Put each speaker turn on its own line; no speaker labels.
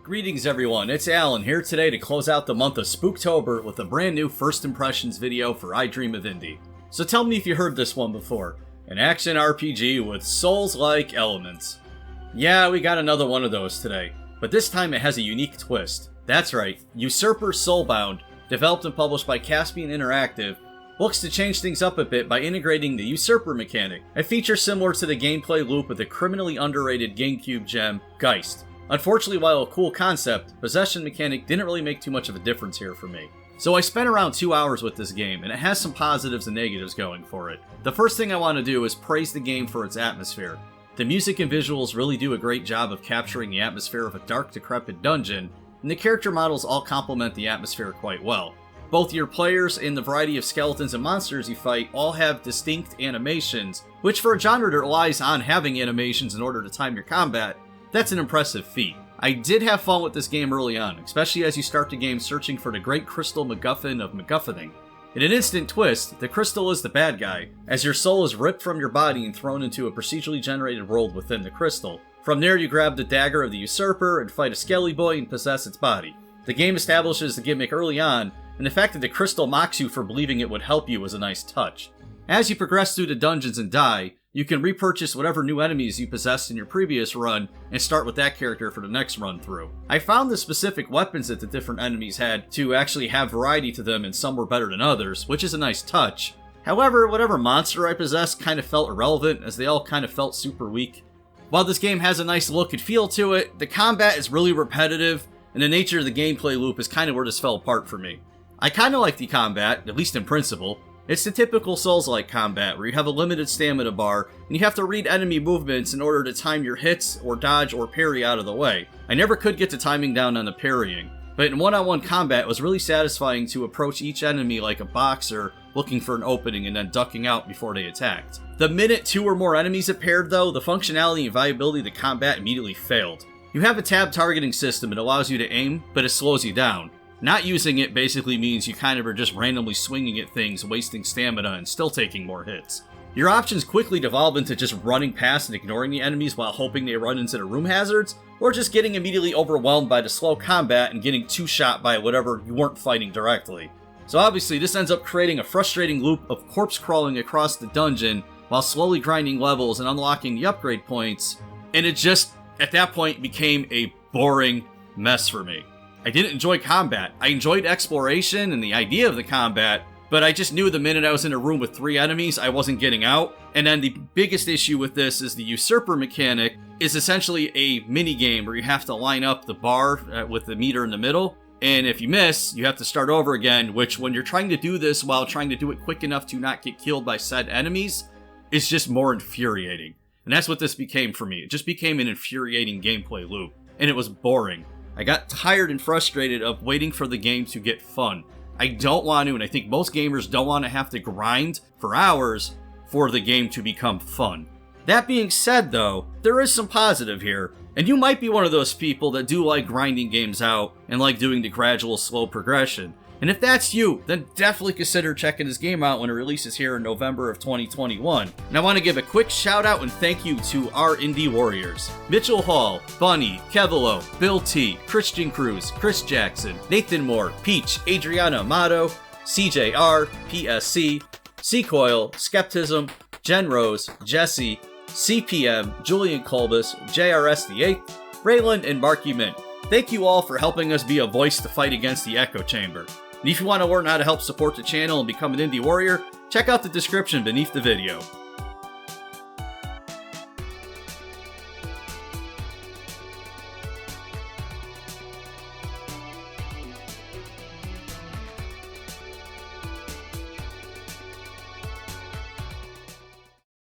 Greetings everyone, it's Alan here today to close out the month of Spooktober with a brand new first impressions video for I Dream of Indie. So tell me if you heard this one before. An action RPG with Souls-like elements. Yeah, we got another one of those today, but this time it has a unique twist. That's right, Usurper Soulbound, developed and published by Caspian Interactive, looks to change things up a bit by integrating the Usurper mechanic, a feature similar to the gameplay loop of the criminally underrated GameCube gem, Geist. Unfortunately, while a cool concept, possession mechanic didn't really make too much of a difference here for me. So I spent around 2 hours with this game, and it has some positives and negatives going for it. The first thing I want to do is praise the game for its atmosphere. The music and visuals really do a great job of capturing the atmosphere of a dark, decrepit dungeon, and the character models all complement the atmosphere quite well. Both your players and the variety of skeletons and monsters you fight all have distinct animations, which for a genre that relies on having animations in order to time your combat, that's an impressive feat. I did have fun with this game early on, especially as you start the game searching for the great crystal MacGuffin of MacGuffining. In an instant twist, the crystal is the bad guy, as your soul is ripped from your body and thrown into a procedurally generated world within the crystal. From there you grab the dagger of the Usurper and fight a Skelly Boy and possess its body. The game establishes the gimmick early on, and the fact that the crystal mocks you for believing it would help you was a nice touch. As you progress through the dungeons and die, you can repurchase whatever new enemies you possessed in your previous run and start with that character for the next run through. I found the specific weapons that the different enemies had to actually have variety to them, and some were better than others, which is a nice touch. However, whatever monster I possessed kind of felt irrelevant, as they all kind of felt super weak. While this game has a nice look and feel to it, the combat is really repetitive, and the nature of the gameplay loop is kind of where this fell apart for me. I kind of like the combat, at least in principle. It's the typical Souls-like combat, where you have a limited stamina bar, and you have to read enemy movements in order to time your hits, or dodge, or parry out of the way. I never could get the timing down on the parrying, but in one-on-one combat it was really satisfying to approach each enemy like a boxer, looking for an opening and then ducking out before they attacked. The minute 2 or more enemies appeared though, the functionality and viability of the combat immediately failed. You have a tab targeting system that allows you to aim, but it slows you down. Not using it basically means you kind of are just randomly swinging at things, wasting stamina, and still taking more hits. Your options quickly devolve into just running past and ignoring the enemies while hoping they run into the room hazards, or just getting immediately overwhelmed by the slow combat and getting two-shot by whatever you weren't fighting directly. So obviously this ends up creating a frustrating loop of corpse crawling across the dungeon while slowly grinding levels and unlocking the upgrade points, and it just, at that point, became a boring mess for me. I didn't enjoy combat. I enjoyed exploration and the idea of the combat, but I just knew the minute I was in a room with 3 enemies, I wasn't getting out. And then the biggest issue with this is the Usurper mechanic is essentially a mini game where you have to line up the bar with the meter in the middle. And if you miss, you have to start over again, which when you're trying to do this while trying to do it quick enough to not get killed by said enemies, is just more infuriating. And that's what this became for me. It just became an infuriating gameplay loop, and it was boring. I got tired and frustrated of waiting for the game to get fun. I don't want to, and I think most gamers don't want to have to grind for hours for the game to become fun. That being said though, there is some positive here, and you might be one of those people that do like grinding games out and like doing the gradual slow progression. And if that's you, then definitely consider checking this game out when it releases here in November of 2021. And I want to give a quick shout out and thank you to our indie warriors. Mitchell Hall, Bunny, Kevilo, Bill T, Christian Cruz, Chris Jackson, Nathan Moore, Peach, Adriana Amato, CJR, PSC, Seacoil, Skeptism, Jen Rose, Jesse, CPM, Julian Colbus, JRS the 8th, Raylan, and Marky Mint. Thank you all for helping us be a voice to fight against the echo chamber. And if you want to learn how to help support the channel and become an indie warrior, check out the description beneath the video.